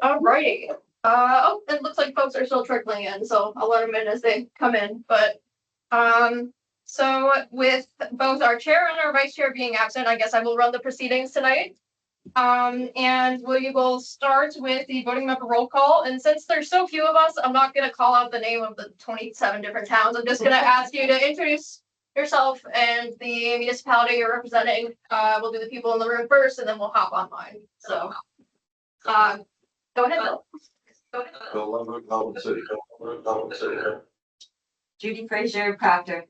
Alrighty. Oh, it looks like folks are still trickling in, so I'll let them in as they come in. But so with both our chair and our vice chair being absent, I guess I will run the proceedings tonight. And we will start with the voting member roll call. And since there's so few of us, I'm not going to call out the name of the 27 different towns. I'm just going to ask you to introduce yourself and the municipality you're representing. We'll do the people in the room first, and then we'll hop online. So, go ahead, Bill. Judy Frazier, Proctor.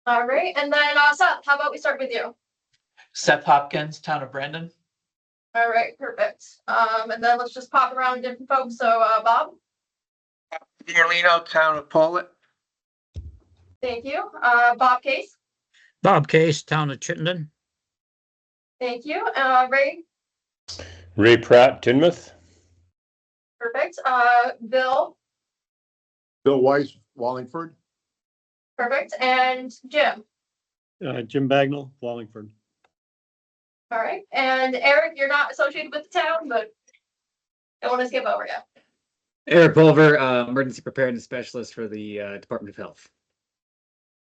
All right, and then Seth, how about we start with you? Seth Hopkins, Town of Brandon. All right, perfect. And then let's just pop around different folks. So, Bob. Morlino, Town of Paulet. Thank you. Bob Case. Bob Case, Town of Chittenden. Thank you. Ray. Ray Pratt, Tinmouth. Perfect. Bill. Bill Weiss, Wallingford. Perfect. And Jim. Jim Bagnall, Wallingford. All right. And Eric, you're not associated with the town, but don't want to skip over you. Eric Pulver, Emergency Preparedness Specialist for the Department of Health.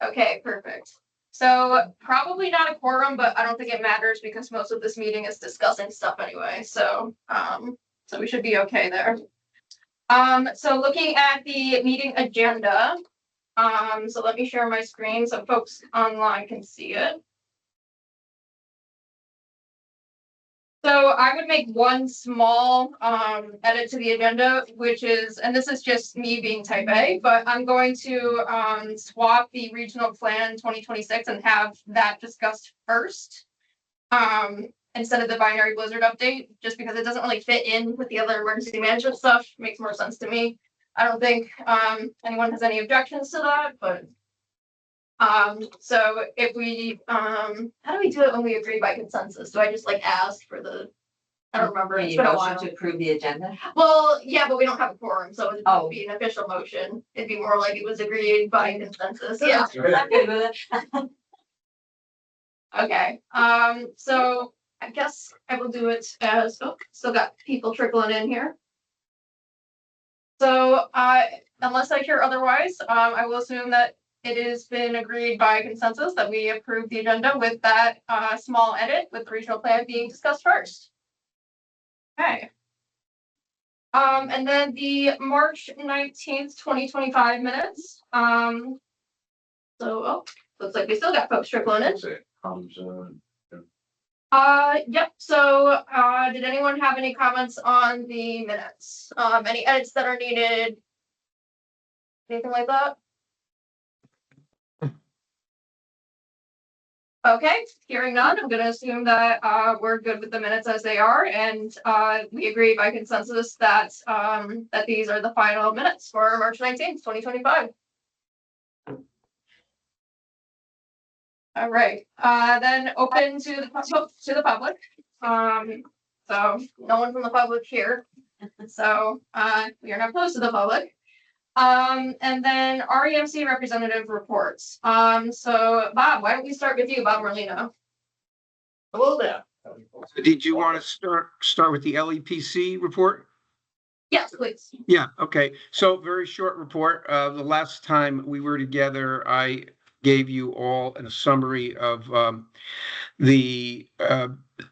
Okay, perfect. So probably not a quorum, but I don't think it matters because most of this meeting is discussing stuff anyway. So, so we should be okay there. So looking at the meeting agenda, so let me share my screen so folks online can see it. So I would make one small edit to the agenda, which is, and this is just me being type A, but I'm going to swap the regional plan 2026 and have that discussed first instead of the binary blizzard update, just because it doesn't really fit in with the other emergency management stuff. Makes more sense to me. I don't think anyone has any objections to that, but so if we how do we do it when we agree by consensus? Do I just like ask for the, I don't remember, it's been a while. To approve the agenda? Well, yeah, but we don't have a quorum, so it wouldn't be an official motion. It'd be more like it was agreed by consensus. Yeah. I'm good with it. Okay, so I guess I will do it as, oh, still got people trickling in here. So unless I hear otherwise, I will assume that it has been agreed by consensus that we approve the agenda with that small edit with the regional plan being discussed first. Okay. And then the March 19th, 2025 minutes. So, oh, looks like we still got folks trickling in. Yep. So, did anyone have any comments on the minutes? Any edits that are needed? Anything like that? Okay, hearing none, I'm gonna assume that we're good with the minutes as they are, and we agree by consensus that that these are the final minutes for March 19th, 2025. All right, then open to the public. So no one from the public here. So we are not close to the public. And then REMC representative reports. So Bob, why don't we start with you, Bob Merlino? Hello there. Did you want to start with the LEPC report? Yes, please. Yeah, okay. So very short report. The last time we were together, I gave you all a summary of the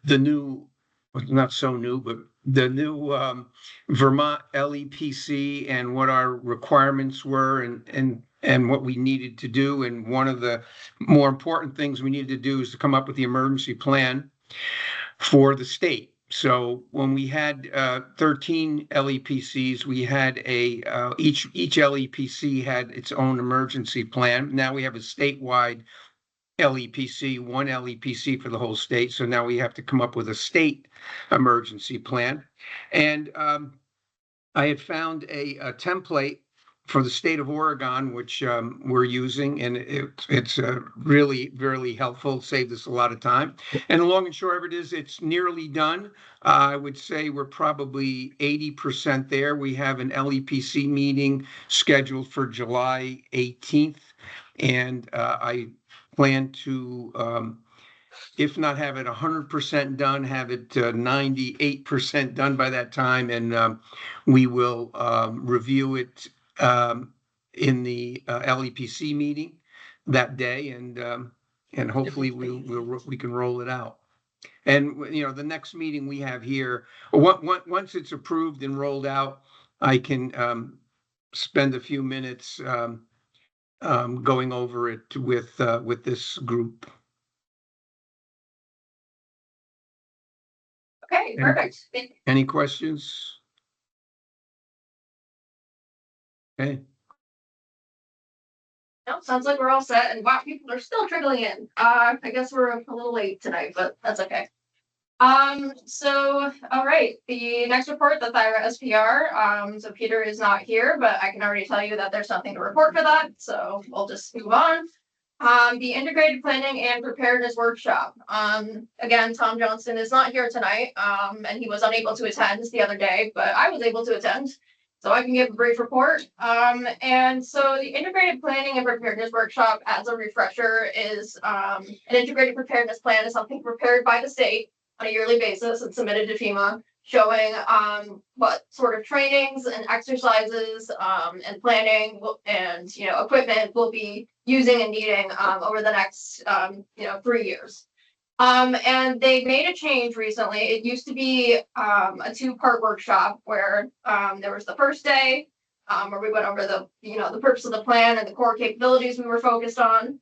new, not so new, but the new Vermont LEPC and what our requirements were and what we needed to do. And one of the more important things we needed to do is to come up with the emergency plan for the state. So when we had 13 LEPCs, we had each LEPC had its own emergency plan. Now we have a statewide LEPC, one LEPC for the whole state. So now we have to come up with a state emergency plan. And I had found a template for the state of Oregon, which we're using, and it's really, really helpful. Saved us a lot of time. And the long and short of it is it's nearly done. I would say we're probably 80% there. We have an LEPC meeting scheduled for July 18th, and I plan to if not have it 100% done, have it 98% done by that time, and we will review it in the LEPC meeting that day, and hopefully we can roll it out. And the next meeting we have here, once it's approved and rolled out, I can spend a few minutes going over it with this group. Okay, perfect. Any questions? Okay. No, sounds like we're all set, and wow, people are still trickling in. I guess we're a little late tonight, but that's okay. So, all right, the next report, the Thyra SPR. So Peter is not here, but I can already tell you that there's nothing to report for that, so we'll just move on. The Integrated Planning and Preparedness Workshop. Again, Tom Johnson is not here tonight, and he was unable to attend the other day, but I was able to attend. So I can give a brief report. And so the Integrated Planning and Preparedness Workshop, as a refresher, is an integrated preparedness plan is something prepared by the state on a yearly basis and submitted to FEMA, showing what sort of trainings and exercises and planning and equipment we'll be using and needing over the next 3 years. And they made a change recently. It used to be a 2-part workshop where there was the first day where we went over the purpose of the plan and the core capabilities we were focused on.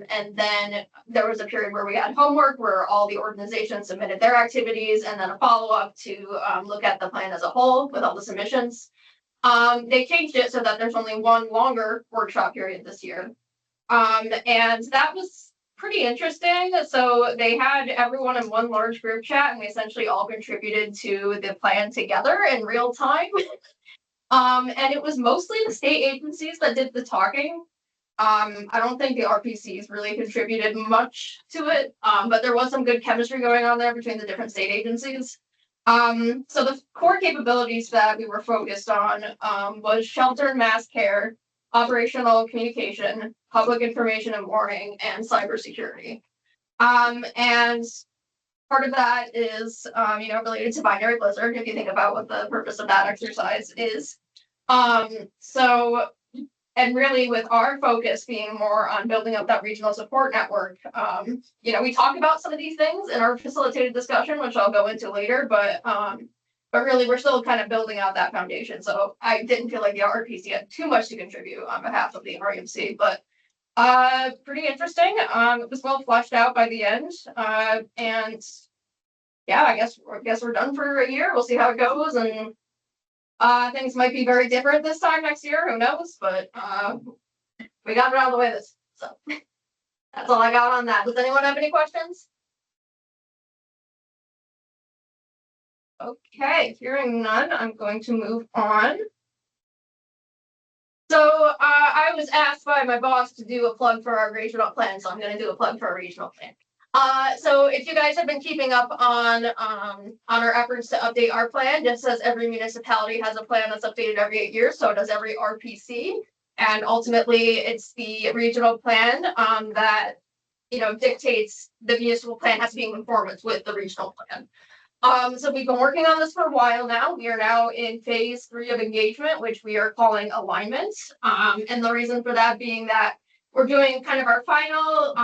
And then there was a period where we had homework where all the organizations submitted their activities, and then a follow-up to look at the plan as a whole with all the submissions. They changed it so that there's only one longer workshop period this year. And that was pretty interesting. So they had everyone in one large group chat, and we essentially all contributed to the plan together in real time. And it was mostly the state agencies that did the talking. I don't think the RPCs really contributed much to it, but there was some good chemistry going on there between the different state agencies. So the core capabilities that we were focused on was shelter and mass care, operational communication, public information and warning, and cybersecurity. And part of that is, related to binary blizzard, if you think about what the purpose of that exercise is. And really with our focus being more on building up that regional support network, we talk about some of these things in our facilitated discussion, which I'll go into later, but really we're still kind of building out that foundation. So I didn't feel like the RPC had too much to contribute on behalf of the REMC, but pretty interesting. It was well fleshed out by the end. And yeah, I guess we're done for a year. We'll see how it goes, and things might be very different this time next year, who knows, but we got it out of the way so that's all I got on that. Does anyone have any questions? Okay, hearing none, I'm going to move on. So I was asked by my boss to do a plug for our regional plan, so I'm going to do a plug for our regional plan. So if you guys have been keeping up on our efforts to update our plan, just as every municipality has a plan that's updated every 8 years, so does every RPC. And ultimately, it's the regional plan that dictates the municipal plan has to be in conformance with the regional plan. So we've been working on this for a while now. We are now in phase 3 of engagement, which we are calling alignment. And the reason for that being that we're doing kind of our final,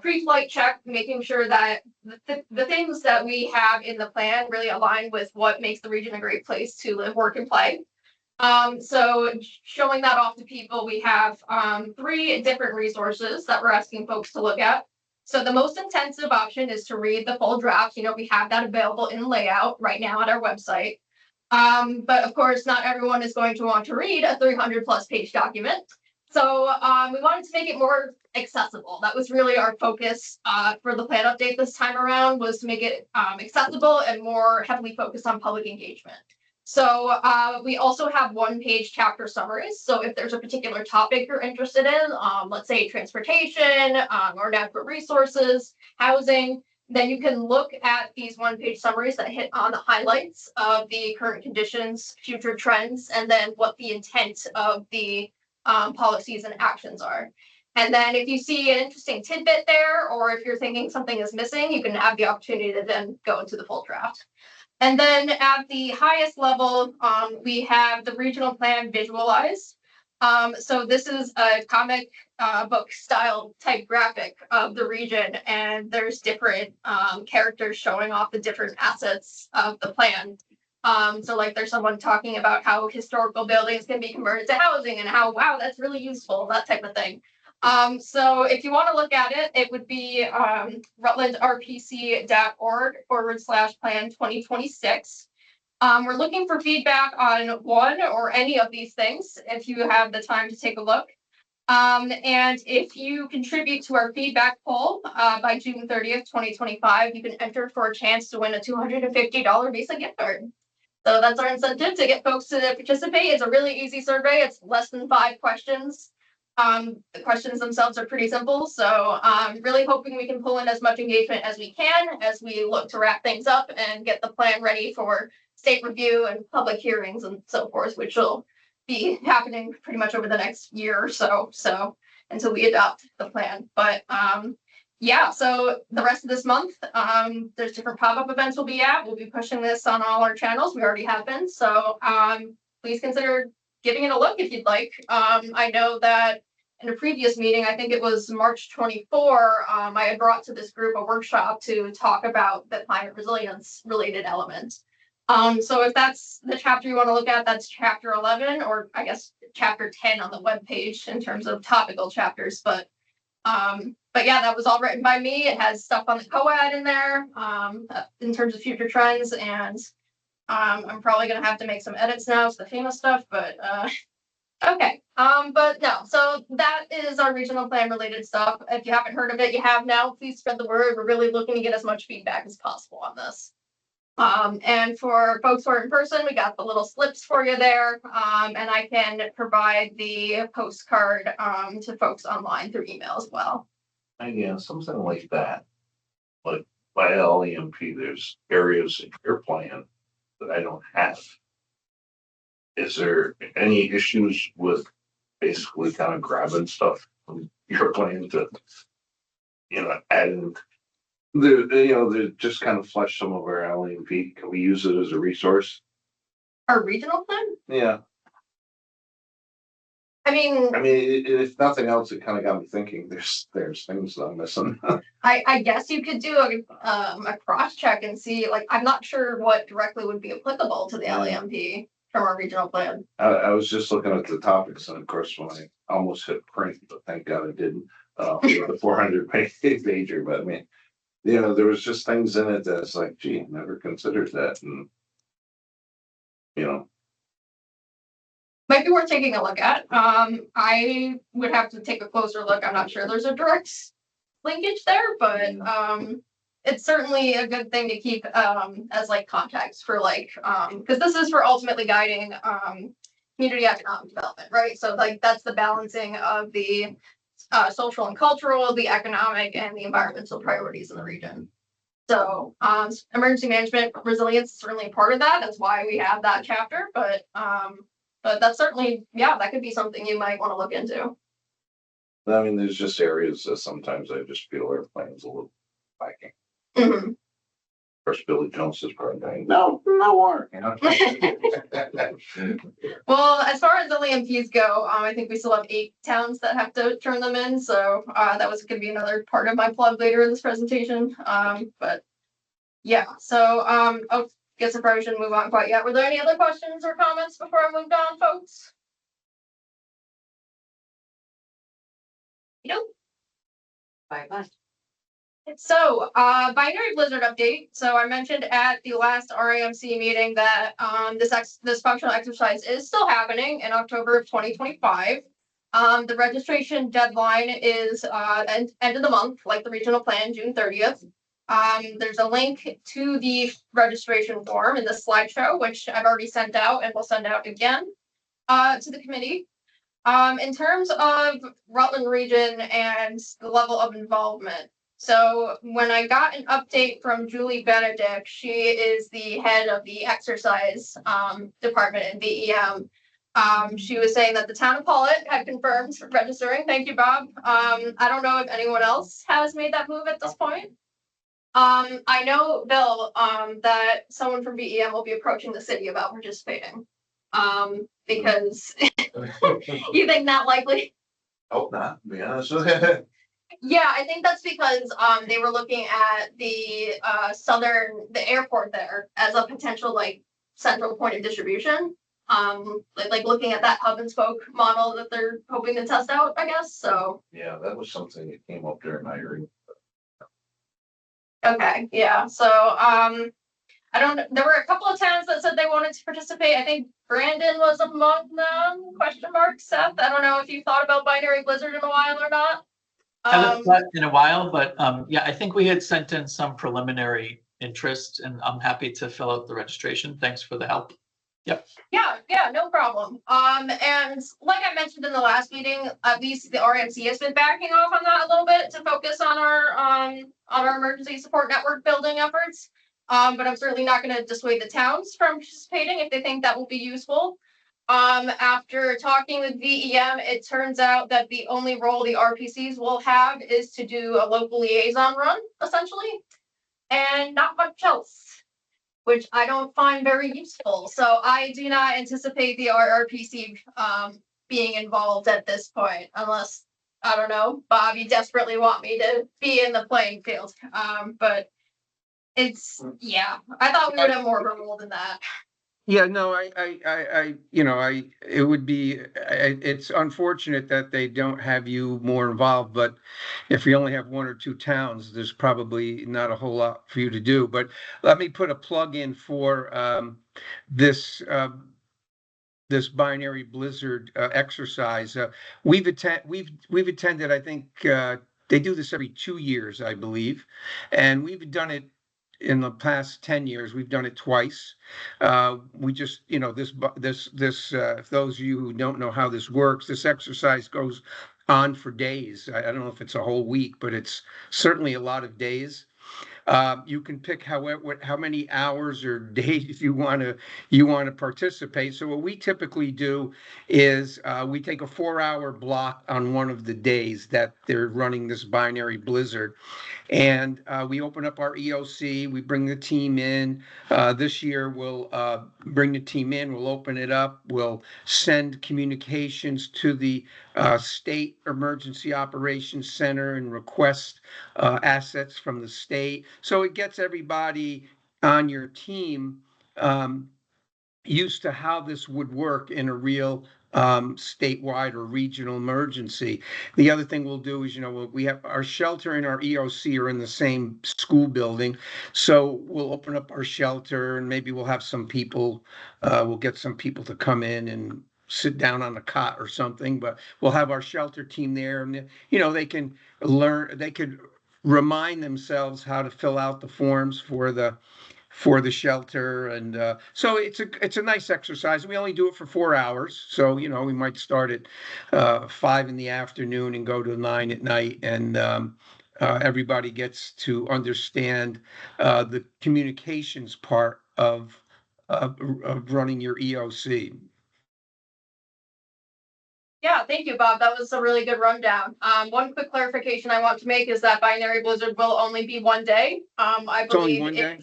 pre-flight check, making sure that the things that we have in the plan really align with what makes the region a great place to live, work, and play. So showing that off to people, we have 3 different resources that we're asking folks to look at. So the most intensive option is to read the full draft. We have that available in layout right now at our website. But of course, not everyone is going to want to read a 300+ page document. So we wanted to make it more accessible. That was really our focus for the plan update this time around, was to make it accessible and more heavily focused on public engagement. So we also have 1-page chapter summaries. So if there's a particular topic you're interested in, let's say transportation or natural resources, housing, then you can look at these 1-page summaries that hit on the highlights of the current conditions, future trends, and then what the intent of the policies and actions are. And then if you see an interesting tidbit there, or if you're thinking something is missing, you can have the opportunity to then go into the full draft. And then at the highest level, we have the regional plan visualized. So this is a comic book style type graphic of the region, and there's different characters showing off the different assets of the plan. So like there's someone talking about how historical buildings can be converted to housing and how, wow, that's really useful, that type of thing. So if you want to look at it, it would be rutlandrpc.org/plan 2026. We're looking for feedback on one or any of these things if you have the time to take a look. And if you contribute to our feedback poll by June 30th, 2025, you can enter for a chance to win a $250 Visa gift card. So that's our incentive to get folks to participate. It's a really easy survey. It's less than 5 questions. The questions themselves are pretty simple. So really hoping we can pull in as much engagement as we can as we look to wrap things up and get the plan ready for state review and public hearings and so forth, which will be happening pretty much over the next year or so. So until we adopt the plan. But yeah, so the rest of this month, there's different pop-up events we'll be at. We'll be pushing this on all our channels. We already have been. So please consider giving it a look if you'd like. I know that in a previous meeting, I think it was March 24, I had brought to this group a workshop to talk about the climate resilience related elements. So if that's the chapter you want to look at, that's chapter 11, or I guess chapter 10 on the webpage in terms of topical chapters. But yeah, that was all written by me. It has stuff on the COAD in there in terms of future trends, and I'm probably gonna have to make some edits now to the FEMA stuff, but okay. But no, so that is our regional plan related stuff. If you haven't heard of it, you have now. Please spread the word. We're really looking to get as much feedback as possible on this. And for folks who are in person, we got the little slips for you there. And I can provide the postcard to folks online through email as well. Yeah, something like that. Like by LEMP, there's areas in your plan that I don't have. Is there any issues with basically kind of grabbing stuff from your plan to, adding they just kind of flesh some of our LEMP? Can we use it as a resource? Our regional plan? Yeah. I mean, if nothing else, it kind of got me thinking. There's things that I'm missing. I guess you could do a cross check and see. Like, I'm not sure what directly would be applicable to the LEMP from our regional plan. I was just looking at the topics, and of course, when I almost hit print, but thank God I didn't. The 400-pager, but I mean, there was just things in it that's like, gee, never considered that, and might be worth taking a look at. I would have to take a closer look. I'm not sure there's a direct linkage there, but it's certainly a good thing to keep as like context for because this is for ultimately guiding community economic development, right? So like that's the balancing of the social and cultural, the economic, and the environmental priorities in the region. So emergency management resilience is certainly a part of that. That's why we have that chapter, but that's certainly, yeah, that could be something you might want to look into. I mean, there's just areas that sometimes I just feel our plan's a little lacking. Mm-hmm. Of course, Billy Jones is probably going, no more. Well, as far as the LEMPs go, I think we still have 8 towns that have to turn them in. So that was going to be another part of my plug later in this presentation. But yeah, so I guess I probably shouldn't move on quite yet. Were there any other questions or comments before I moved on, folks? Bye-bye. So, binary blizzard update. So I mentioned at the last REMC meeting that this functional exercise is still happening in October of 2025. The registration deadline is end of the month, like the regional plan, June 30th. There's a link to the registration form in the slideshow, which I've already sent out and will send out again to the committee. In terms of Rutland region and the level of involvement. So when I got an update from Julie Benedict, she is the head of the exercise department in VEM. She was saying that the town of Pollitt had confirmed registering. Thank you, Bob. I don't know if anyone else has made that move at this point. I know, Bill, that someone from VEM will be approaching the city about participating. Because you think not likely? Hope not, to be honest with you. Yeah, I think that's because they were looking at the the airport there as a potential like central point of distribution. Like looking at that hub and spoke model that they're hoping to test out, I guess. So Yeah, that was something that came up during my hearing. okay, yeah. So I don't know. There were a couple of towns that said they wanted to participate. I think Brandon was among them, question mark, Seth. I don't know if you thought about Binary Blizzard in a while or not. Haven't thought in a while, but yeah, I think we had sent in some preliminary interest, and I'm happy to fill out the registration. Thanks for the help. Yep. Yeah, no problem. And like I mentioned in the last meeting, at least the RMC has been backing off on that a little bit to focus on our emergency support network building efforts. But I'm certainly not going to dissuade the towns from participating if they think that will be useful. After talking with VEM, it turns out that the only role the RPCs will have is to do a local liaison run, essentially, and not much else, which I don't find very useful. So I do not anticipate the RRPC being involved at this point, unless, I don't know, Bob, you desperately want me to be in the playing field. But it's, yeah, I thought we would have more of a role than that. Yeah, no, it would be, it's unfortunate that they don't have you more involved, but if you only have one or two towns, there's probably not a whole lot for you to do. But let me put a plug in for this this binary blizzard exercise. We've attended, I think they do this every 2 years, I believe, and we've done it in the past 10 years. We've done it twice. We just, if those of you who don't know how this works, this exercise goes on for days. I don't know if it's a whole week, but it's certainly a lot of days. You can pick how many hours or days you want to participate. So what we typically do is we take a 4-hour block on one of the days that they're running this binary blizzard, and we open up our EOC. We bring the team in. This year we'll bring the team in. We'll open it up. We'll send communications to the State Emergency Operations Center and request assets from the state. So it gets everybody on your team used to how this would work in a real statewide or regional emergency. The other thing we'll do is, we have our shelter and our EOC are in the same school building. So we'll open up our shelter and maybe we'll have some people, we'll get some people to come in and sit down on a cot or something, but we'll have our shelter team there, and they can learn, they could remind themselves how to fill out the forms for the shelter. And so it's a nice exercise. We only do it for 4 hours, so we might start at 5 in the afternoon and go to 9 at night, and everybody gets to understand the communications part of running your EOC. Yeah, thank you, Bob. That was a really good rundown. One quick clarification I want to make is that Binary Blizzard will only be one day. I It's only believe one day?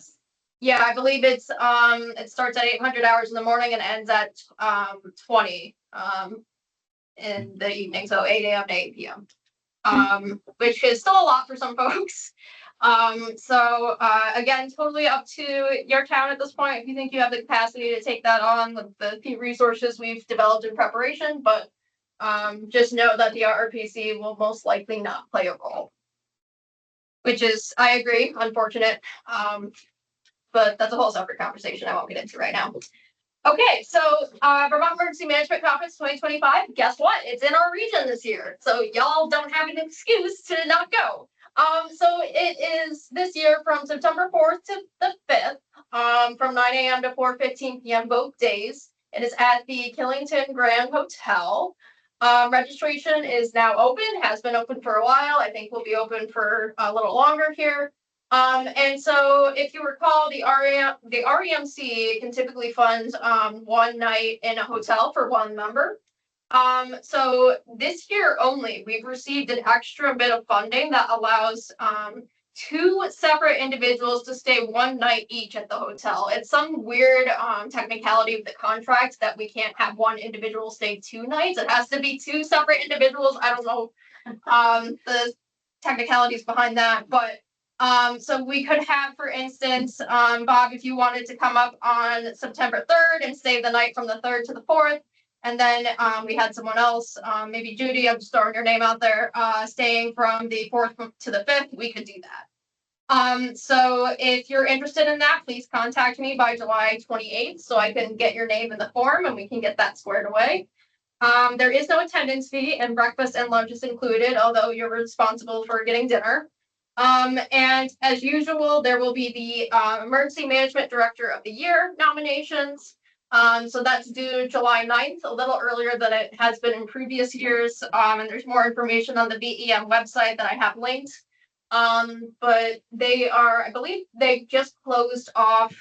yeah, I believe it's it starts at 800 hours in the morning and ends at 20 in the evening, so 8 a.m. to 8 p.m. Which is still a lot for some folks. So again, totally up to your town at this point if you think you have the capacity to take that on with the few resources we've developed in preparation, but just know that the RPC will most likely not play a role, which is, I agree, unfortunate. But that's a whole separate conversation I won't get into right now. Okay, so Vermont Emergency Management Conference 2025, guess what? It's in our region this year. So y'all don't have an excuse to not go. So it is this year from September 4th to the 5th, from 9 a.m. to 4:15 p.m. both days. It is at the Killington Grand Hotel. Registration is now open, has been open for a while. I think will be open for a little longer here. And so if you recall, the REMC can typically fund, one night in a hotel for one member. So this year only, we've received an extra bit of funding that allows, two separate individuals to stay one night each at the hotel. It's some weird, technicality of the contract that we can't have one individual stay 2 nights. It has to be 2 separate individuals. I don't know, the technicalities behind that, but so we could have, for instance, Bob, if you wanted to come up on September 3rd and stay the night from the 3rd to the 4th, and then we had someone else, maybe Judy, I'm just throwing your name out there, staying from the 4th to the 5th, we could do that. So if you're interested in that, please contact me by July 28th so I can get your name in the form and we can get that squared away. There is no attendance fee and breakfast and lunch is included, although you're responsible for getting dinner. And as usual, there will be the Emergency Management Director of the Year nominations. So that's due July 9th, a little earlier than it has been in previous years. And there's more information on the BEM website that I have linked. But they are, I believe they just closed off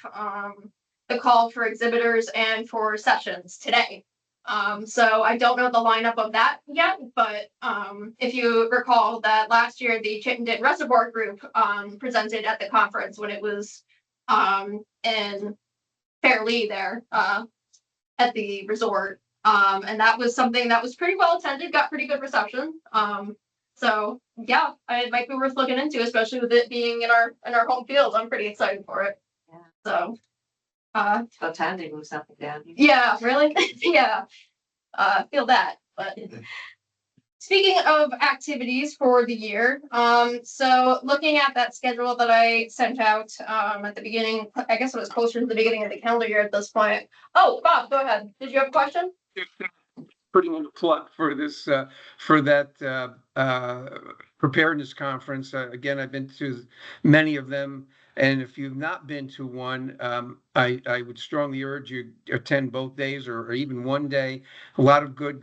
the call for exhibitors and for sessions today. So I don't know the lineup of that yet, but if you recall that last year the Chittenden Reservoir Group presented at the conference when it was in Fairleigh there at the resort. And that was something that was pretty well attended, got pretty good reception. So yeah, it might be worth looking into, especially with it being in our home field. I'm pretty excited for it. Yeah. So It's about time they move something down. yeah, really? Yeah. Feel that. But speaking of activities for the year, so looking at that schedule that I sent out at the beginning, I guess it was closer to the beginning of the calendar year at this point. Oh, Bob, go ahead. Did you have a question? Putting in a plug for this, for that preparedness conference. Again, I've been to many of them. And if you've not been to one, I would strongly urge you to attend both days or even one day. A lot of good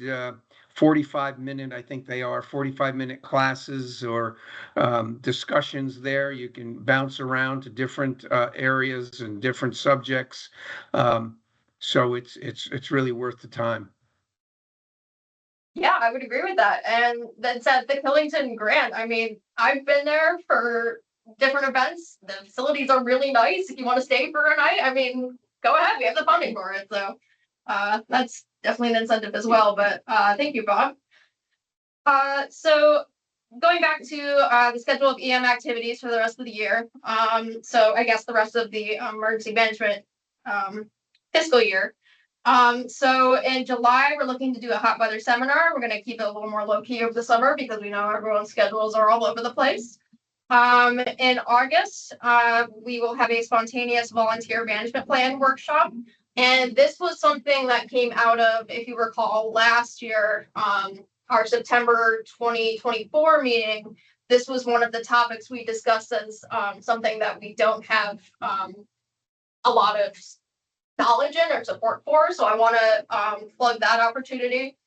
45-minute, I think they are 45-minute classes or discussions there. You can bounce around to different areas and different subjects. So it's really worth the time. Yeah, I would agree with that. And that's at the Killington Grant. I mean, I've been there for different events. The facilities are really nice. If you want to stay for a night, I mean, go ahead. We have the funding for it. So that's definitely an incentive as well. But thank you, Bob. So going back to the schedule of EM activities for the rest of the year. So I guess the rest of the emergency management fiscal year. So in July, we're looking to do a hot weather seminar. We're going to keep it a little more low key over the summer because we know everyone's schedules are all over the place. In August, we will have a spontaneous volunteer management plan workshop. And this was something that came out of, if you recall, last year, our September 2024 meeting. This was one of the topics we discussed as something that we don't have a lot of knowledge in or support for. So I want to plug that opportunity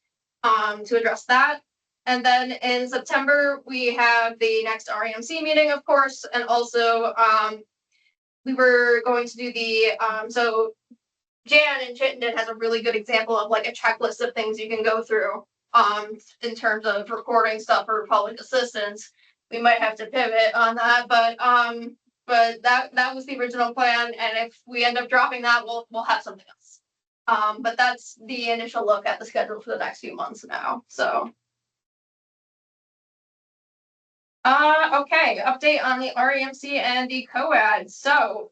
to address that. And then in September, we have the next REMC meeting, of course, and also we were going to do the, so Jan in Chittenden has a really good example of like a checklist of things you can go through in terms of recording stuff for public assistance. We might have to pivot on that, but that was the original plan. And if we end up dropping that, we'll have something else. But that's the initial look at the schedule for the next few months now. So. Okay, update on the REMC and the COAD. So,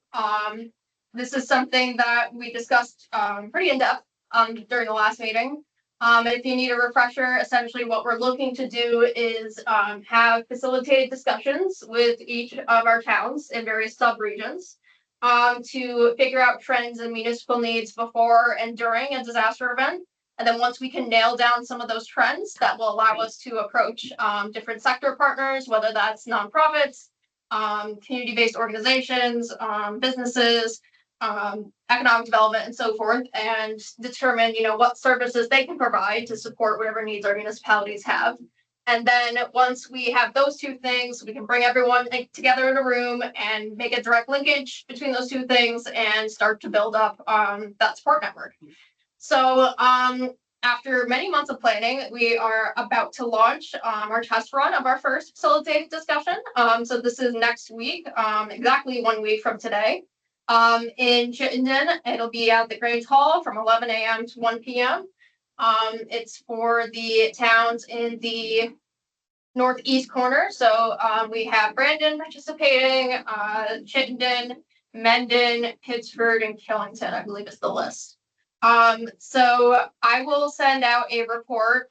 this is something that we discussed pretty in depth during the last meeting. If you need a refresher, essentially what we're looking to do is have facilitated discussions with each of our towns in various sub-regions to figure out trends and municipal needs before and during a disaster event. And then once we can nail down some of those trends, that will allow us to approach different sector partners, whether that's nonprofits, community-based organizations, businesses, economic development, and so forth, and determine, what services they can provide to support whatever needs our municipalities have. And then once we have those two things, we can bring everyone together in a room and make a direct linkage between those two things and start to build up that support network. So after many months of planning, we are about to launch our test run of our first facilitated discussion. So this is next week, exactly 1 week from today. In Chittenden, it'll be at the Grange Hall from 11 a.m. to 1 p.m. It's for the towns in the northeast corner. So we have Brandon participating, Chittenden, Mendon, Pittsford, and Killington, I believe is the list. So I will send out a report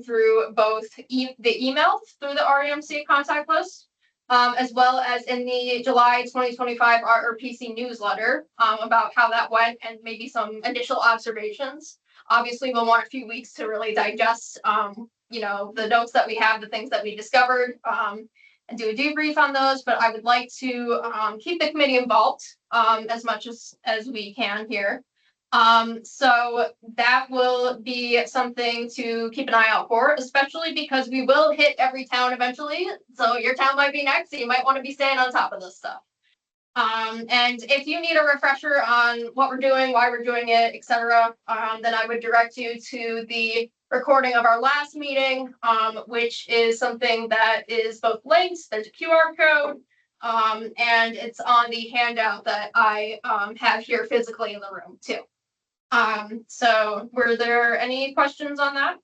through both the emails through the REMC contact list, as well as in the July 2025 RRPC newsletter about how that went and maybe some initial observations. Obviously, we'll want a few weeks to really digest, you know, the notes that we have, the things that we discovered, and do a debrief on those. But I would like to keep the committee involved as much as we can here. So that will be something to keep an eye out for, especially because we will hit every town eventually. So your town might be next, so you might want to be staying on top of this stuff. And if you need a refresher on what we're doing, why we're doing it, etc., then I would direct you to the recording of our last meeting, which is something that is both linked. There's a QR code, and it's on the handout that I have here physically in the room too. So were there any questions on that?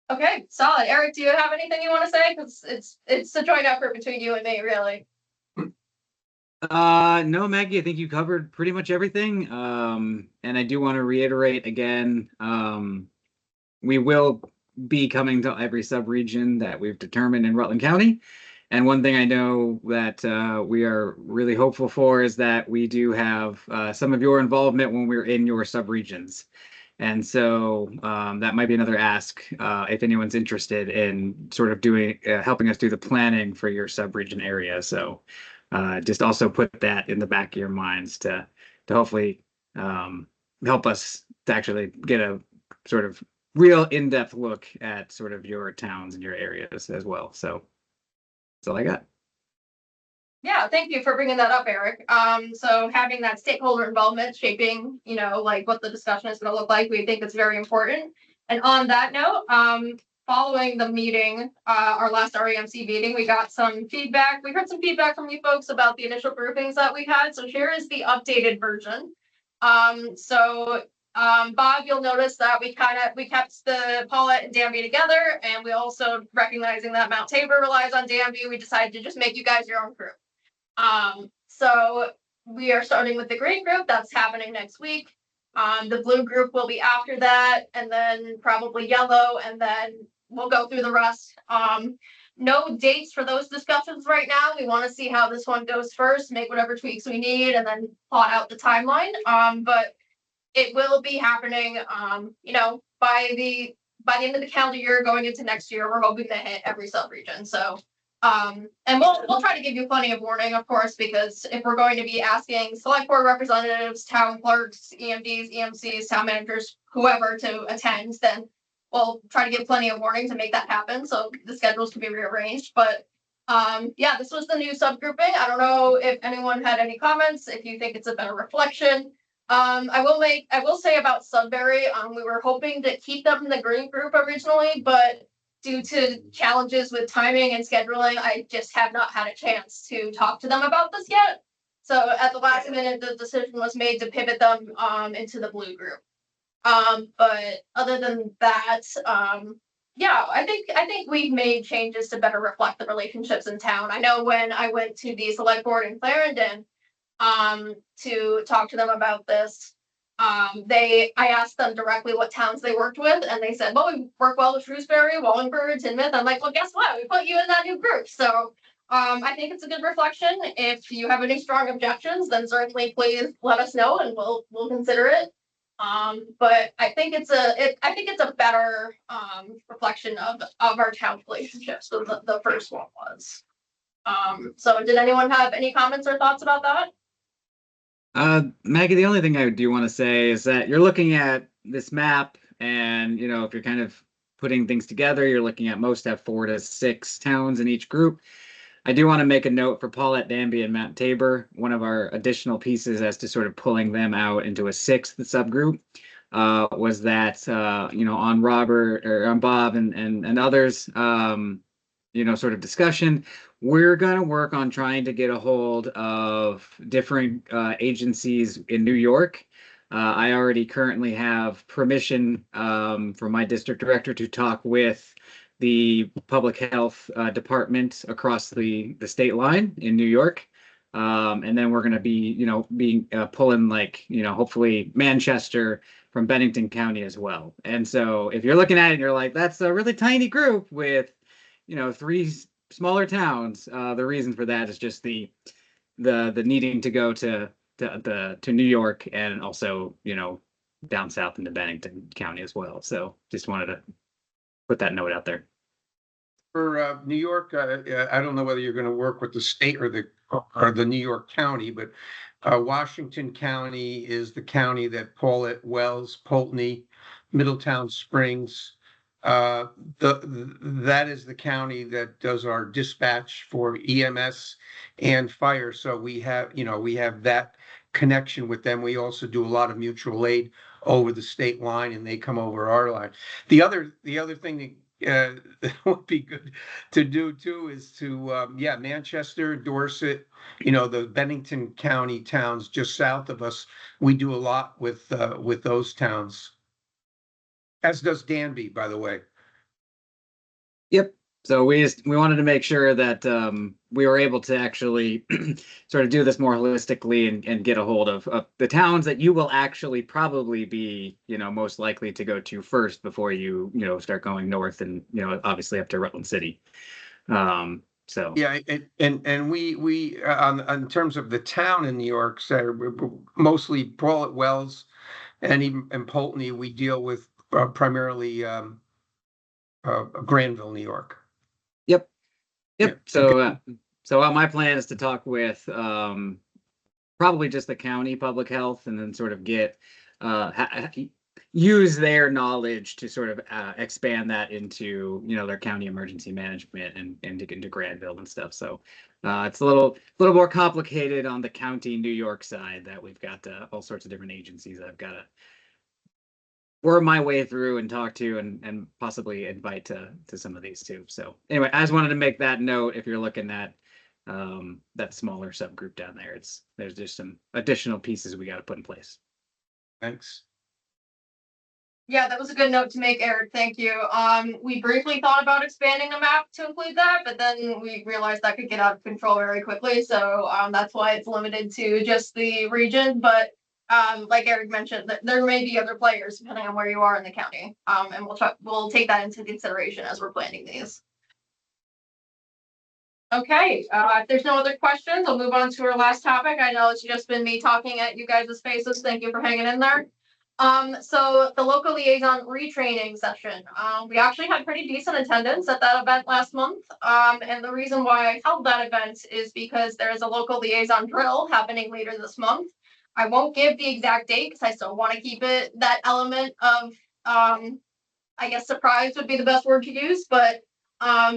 Okay, solid. Eric, do you have anything you want to say? Because it's a joint effort between you and me, really. No, Maggie, I think you covered pretty much everything. And I do want to reiterate again, we will be coming to every sub-region that we've determined in Rutland County. And one thing I know that we are really hopeful for is that we do have some of your involvement when we're in your sub-regions. And so that might be another ask if anyone's interested in sort of doing, helping us do the planning for your sub-region area. So just also put that in the back of your minds to hopefully help us to actually get a sort of real in-depth look at sort of your towns and your areas as well. So that's all I got. Yeah, thank you for bringing that up, Eric. So having that stakeholder involvement shaping, you know, like what the discussion is going to look like, we think it's very important. And on that note, following the meeting, our last REMC meeting, we got some feedback. We heard some feedback from you folks about the initial groupings that we had. So here is the updated version. Bob, you'll notice that we kept the Paulette and Danby together, and we also, recognizing that Mount Tabor relies on Danby, we decided to just make you guys your own group. So we are starting with the green group. That's happening next week. The blue group will be after that, and then probably yellow, and then we'll go through the rest. No dates for those discussions right now. We want to see how this one goes first, make whatever tweaks we need, and then plot out the timeline. But it will be happening, you know, by the end of the calendar year, going into next year. We're hoping to hit every sub-region. So and we'll try to give you plenty of warning, of course, because if we're going to be asking select board representatives, town clerks, EMDs, EMCs, town managers, whoever to attend, then we'll try to give plenty of warning to make that happen. So the schedules can be rearranged. But yeah, this was the new subgrouping. I don't know if anyone had any comments, if you think it's a better reflection. I will say about Sudbury, we were hoping to keep them in the green group originally, but due to challenges with timing and scheduling, I just have not had a chance to talk to them about this yet. So at the last minute, the decision was made to pivot them into the blue group. But other than that, yeah, I think we've made changes to better reflect the relationships in town. I know when I went to the select board in Clarendon to talk to them about this, I asked them directly what towns they worked with, and they said, well, we work well with Shrewsbury, Wallingford, Tinmouth. I'm like, well, guess what? We put you in that new group. So I think it's a good reflection. If you have any strong objections, then certainly please let us know and we'll consider it. But I think it's a better reflection of our town relationships than the first one was. So did anyone have any comments or thoughts about that? Maggie, the only thing I do want to say is that you're looking at this map And, you know, if you're kind of putting things together, you're looking at most have 4 to 6 towns in each group. I do want to make a note for Paulette, Danby, and Mount Tabor. One of our additional pieces as to sort of pulling them out into a 6th subgroup was that, you know, on Robert or on Bob and others, you know, sort of discussion, we're going to work on trying to get a hold of different agencies in New York. I already currently have permission from my district director to talk with the public health department across the state line in New York. And then we're going to be, you know, pulling like, you know, hopefully Manchester from Bennington County as well. And so if you're looking at it and you're like, that's a really tiny group with, you know, 3 smaller towns, the reason for that is just the needing to go to New York and also, you know, down south into Bennington County as well. So just wanted to put that note out there. For New York, I don't know whether you're going to work with the state or the New York County, but Washington County is the county that Paulet, Wells, Poultney, Middletown Springs. That is the county that does our dispatch for EMS and fire. So we have that connection with them. We also do a lot of mutual aid over the state line, and they come over our line. The other thing that that would be good to do too is to Manchester, Dorset, you know, the Bennington County towns just south of us. We do a lot with those towns, as does Danby, by the way. Yep. So we wanted to make sure that we were able to actually sort of do this more holistically and get a hold of the towns that you will actually probably be, you know, most likely to go to first before you know, start going north and, you know, obviously up to Rutland City. So yeah, and we on terms of the town in New York, so mostly Paulet, Wells, and even Poultney, we deal with primarily Granville, New York. Yep. Yeah, So my plan is to talk with probably just the county public health, and then sort of get use their knowledge to sort of expand that into, you know, their county emergency management and into Granville and stuff. So it's a little more complicated on the county New York side, that we've got all sorts of different agencies I've got to work my way through and talk to and possibly invite to some of these too. So anyway, I just wanted to make that note. If you're looking at that smaller subgroup down there, there's just some additional pieces we got to put in place. Thanks. Yeah, that was a good note to make, Eric. Thank you. We briefly thought about expanding the map to include that, but then we realized that could get out of control very quickly. So that's why it's limited to just the region. But like Eric mentioned, there may be other players depending on where you are in the county. And we'll take that into consideration as we're planning these. Okay, if there's no other questions, I'll move on to our last topic. I know it's just been me talking at you guys' faces. Thank you for hanging in there. So the local liaison retraining session, we actually had pretty decent attendance at that event last month. And the reason why I held that event is because there is a local liaison drill happening later this month. I won't give the exact date because I still want to keep it that element of, I guess surprise would be the best word to use, but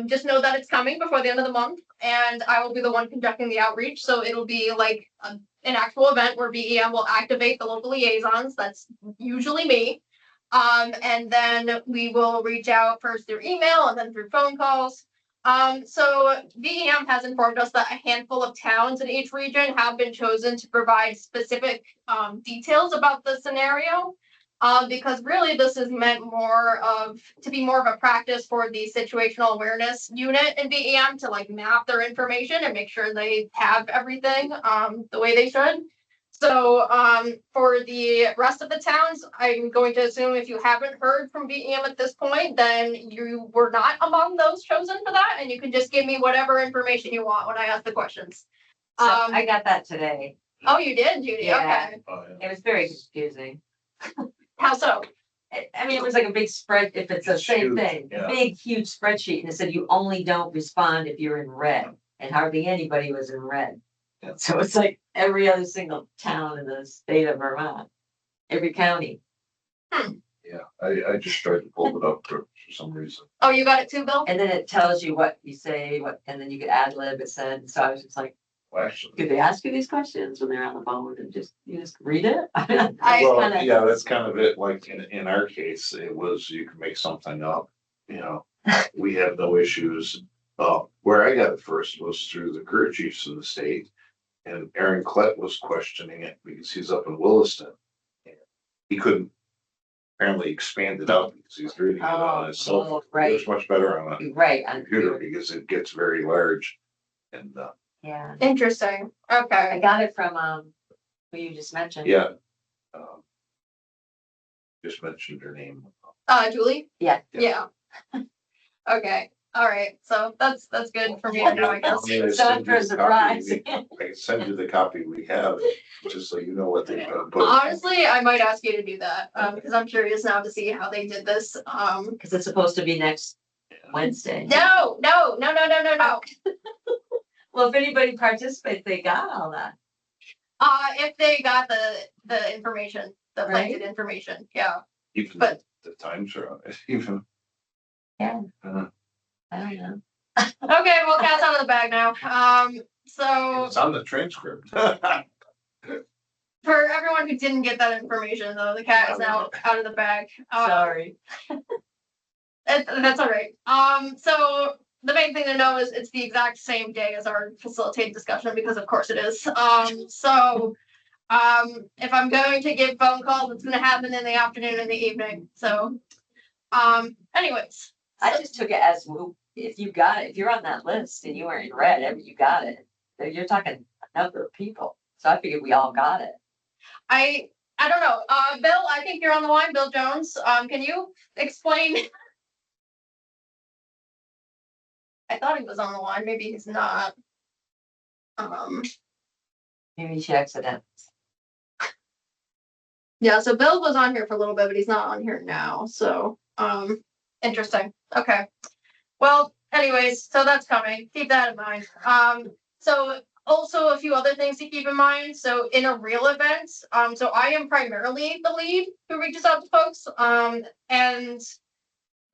just know that it's coming before the end of the month, and I will be the one conducting the outreach. So it'll be like an actual event where BEM will activate the local liaisons. That's usually me. And then we will reach out first through email and then through phone calls. So BEM has informed us that a handful of towns in each region have been chosen to provide specific details about the scenario. Because really this is meant to be more of a practice for the situational awareness unit in BEM to like map their information and make sure they have everything the way they should. So for the rest of the towns, I'm going to assume if you haven't heard from BEM at this point, then you were not among those chosen for that, and you can just give me whatever information you want when I ask the questions. So I got that today. Oh, you did, Judy? Yeah. Okay. Oh, yeah. It was very confusing. How so? I mean, it was like a big spread, if it's the same Huge, thing, yeah. big, huge spreadsheet, and it said you only don't respond if you're in red, and hardly anybody was in red. So it's like every other single town in the state of Vermont, every county. Yeah, I just tried to pull it up for some reason. Oh, you got it too, Bill? And then it tells you what you say, and then you could ad lib it said, so I was just like, Well, actually, could they ask you these questions when they're on the phone and you just read it? well, yeah, that's kind of it. Like in our case, it was, you can make something up, you know, we have no issues. Where I got it first was through the career chiefs in the state. And Aaron Klett was questioning it because he's up in Williston. He couldn't apparently expand it out because he's reading it on his cell phone. Right. It's much better on a Right. on computer because it gets very large. And, Yeah, Interesting. I Okay. got it from, who you just mentioned. yeah. Just mentioned her name. Julie? Yeah. Yeah. Okay. All right. So that's good for me to know, I guess. I mean, I So send for you a the surprise. copy. I can send you the copy we have, just so you know what they're gonna put. Honestly, I might ask you to do that, because I'm curious now to see how they did this. Cause it's supposed to be next Wednesday. No. Well, if anybody participates, they got all that. If they got the information, the Right. planted information, yeah. Even but- the times are on it, even. Yeah. Uh, I don't know. Okay, well, cat's out of the bag now. So It's on the transcript. for everyone who didn't get that information, though, the cat is now out of the bag. Sorry. That's all right. So the main thing to know is it's the exact same day as our facilitated discussion, because of course it is. So if I'm going to give phone calls, it's gonna happen in the afternoon and the evening. So anyways. I just took it as, well, if you got it, if you're on that list and you were in red, you got it. So you're talking a number of people. So I figured we all got it. I don't know. Bill, I think you're on the line. Bill Jones. Can you explain? I thought he was on the line. Maybe he's not. Maybe she accident. Yeah, so Bill was on here for a little bit, but he's not on here now. So, interesting. Okay. Well, anyways, so that's coming. Keep that in mind. So also a few other things to keep in mind. So in a real event, so I am primarily the lead who reaches out to folks. And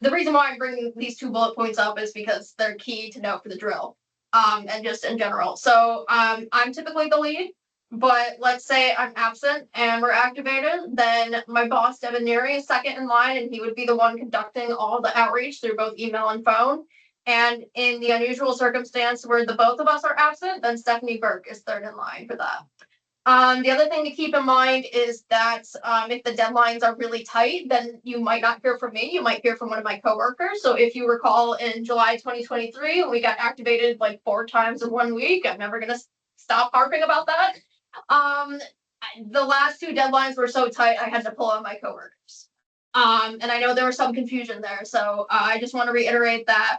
the reason why I'm bringing these 2 bullet points up is because they're key to know for the drill. And just in general. So, I'm typically the lead. But let's say I'm absent and we're activated, then my boss, Devin Neary, is second in line, and he would be the one conducting all the outreach through both email and phone. And in the unusual circumstance where the both of us are absent, then Stephanie Burke is third in line for that. The other thing to keep in mind is that if the deadlines are really tight, then you might not hear from me. You might hear from one of my coworkers. So if you recall in July 2023, when we got activated like 4 times in 1 week, I'm never going to stop harping about that. The last 2 deadlines were so tight, I had to pull on my coworkers. And I know there was some confusion there. So I just want to reiterate that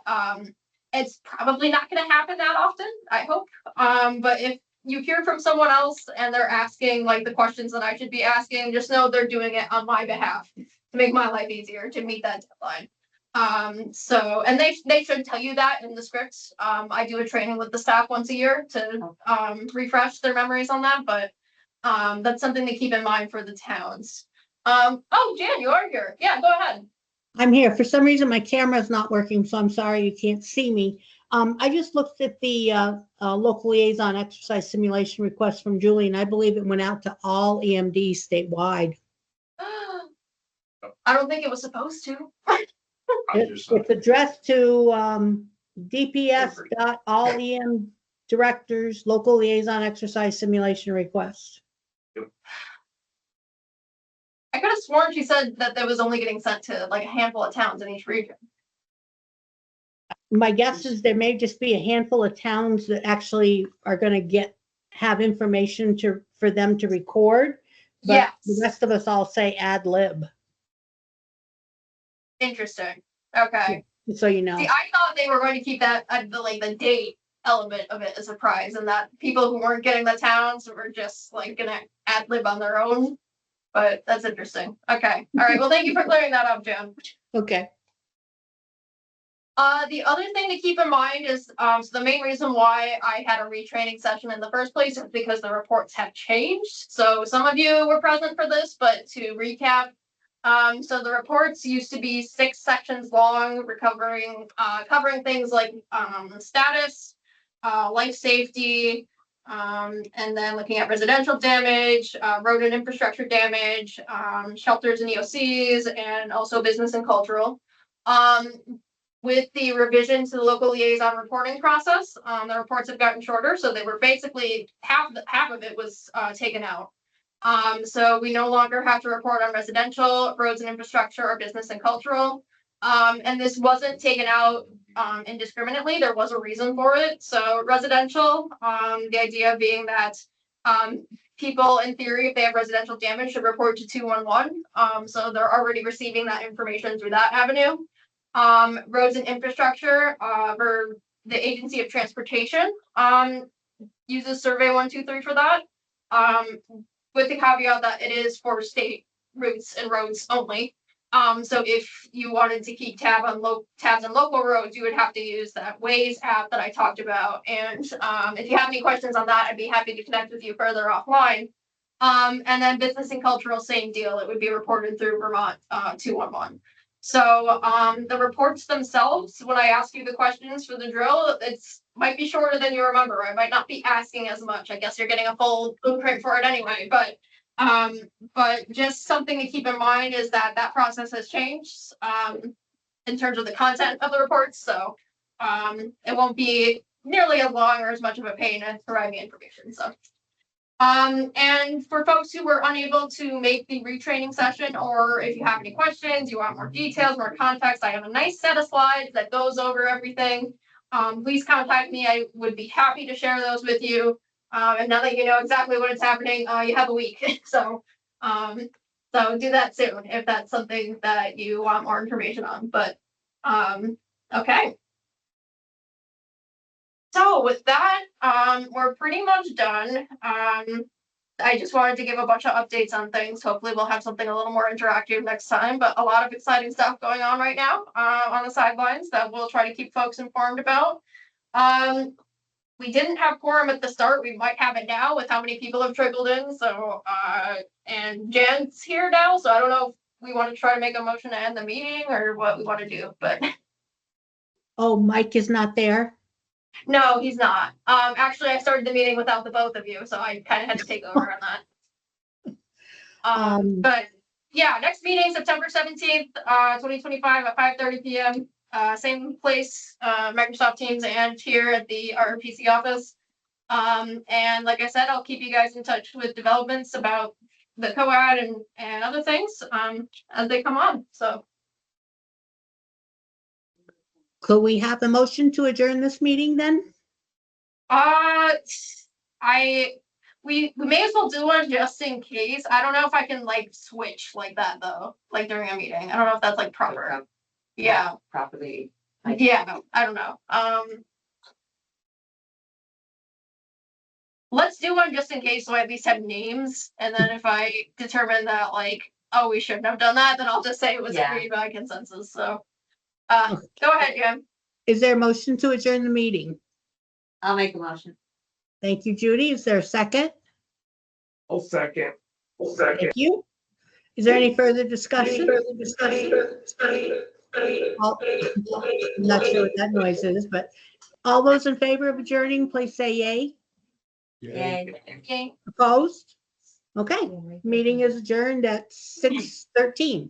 it's probably not going to happen that often, I hope. But if you hear from someone else and they're asking like the questions that I should be asking, just know they're doing it on my behalf to make my life easier to meet that deadline. So, and they should tell you that in the scripts. I do a training with the staff once a year to refresh their memories on that, but that's something to keep in mind for the towns. Oh, Jan, you are here. Yeah, go ahead. I'm here. For some reason, my camera's not working, so I'm sorry you can't see me. I just looked at the local liaison exercise simulation request from Julie, and I believe it went out to all EMDs statewide. I don't think it was supposed to. It's addressed to DPS.allEM directors, local liaison exercise simulation request. I could have sworn she said that that was only getting sent to like a handful of towns in each region. My guess is there may just be a handful of towns that actually are going to have information for them to record. But Yes. the rest of us all say ad lib. Interesting. Okay. So you know. See, I thought they were going to keep that the date element of it a surprise, and that people who weren't getting the towns were just like gonna ad lib on their own. But that's interesting. Okay. All right. Well, thank you for clearing that up, Jen. Okay. The other thing to keep in mind is, so the main reason why I had a retraining session in the first place is because the reports have changed. So some of you were present for this, but to recap, So the reports used to be 6 sections long, covering things like status, life safety, and then looking at residential damage, road and infrastructure damage, shelters and EOCs, and also business and cultural. With the revision to the local liaison reporting process, the reports have gotten shorter, so they were basically half of it was taken out. So we no longer have to report on residential, roads and infrastructure, or business and cultural. And this wasn't taken out indiscriminately. There was a reason for it. So residential, the idea being that people in theory, if they have residential damage, should report to 211. So they're already receiving that information through that avenue. Roads and infrastructure, for the Agency of Transportation, uses Survey 123 for that. With the caveat that it is for state routes and roads only. So if you wanted to keep tabs on local roads, you would have to use that Waze app that I talked about. And if you have any questions on that, I'd be happy to connect with you further offline. And then business and cultural, same deal. It would be reported through Vermont 211. So the reports themselves, when I ask you the questions for the drill, it's might be shorter than you remember. I might not be asking as much. I guess you're getting a full blueprint for it anyway. But just something to keep in mind is that that process has changed in terms of the content of the reports. So it won't be nearly as long or as much of a pain to provide me information. So. And for folks who were unable to make the retraining session, or if you have any questions, you want more details, more context, I have a nice set of slides that goes over everything. Please contact me. I would be happy to share those with you. And now that you know exactly what is happening, you have a week. So do that soon if that's something that you want more information on. But okay. So with that, we're pretty much done. I just wanted to give a bunch of updates on things. Hopefully we'll have something a little more interactive next time, but a lot of exciting stuff going on right now on the sidelines that we'll try to keep folks informed about. We didn't have quorum at the start. We might have it now with how many people have trickled in. So, and Jan's here now, so I don't know if we want to try to make a motion to end the meeting or what we want to do, but. Oh, Mike is not there. No, he's not. Actually, I started the meeting without the both of you, so I kind of had to take over on that. But yeah, next meeting, September 17th, 2025 at 5:30 p.m. Same place, Microsoft Teams, and here at the RPC office. And like I said, I'll keep you guys in touch with developments about the co-ad and other things as they come on. So. Could we have a motion to adjourn this meeting then? We may as well do one just in case. I don't know if I can like switch like that though, like during a meeting. I don't know if that's like proper. Yeah. Properly. Yeah, I don't know. Let's do one just in case so I at least have names. And then if I determine that like, oh, we shouldn't have done that, then I'll just say it was agreed by consensus. So go ahead, Jim. Is there a motion to adjourn the meeting? I'll make a motion. Thank you, Judy. Is there a second? I'll second. Thank you. Is there any further discussion? I'm not sure what that noise is, but all those in favor of adjourning, please say yay. Yay. Opposed? Okay, meeting is adjourned at 6:13.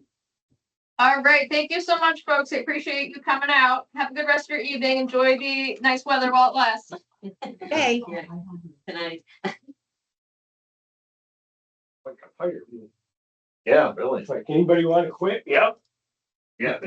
All right. Thank you so much, folks. I appreciate you coming out. Have a good rest of your evening. Enjoy the nice weather while it lasts. Okay. Good night. Yeah, really. Like, anybody want to quit? Yep. Yeah.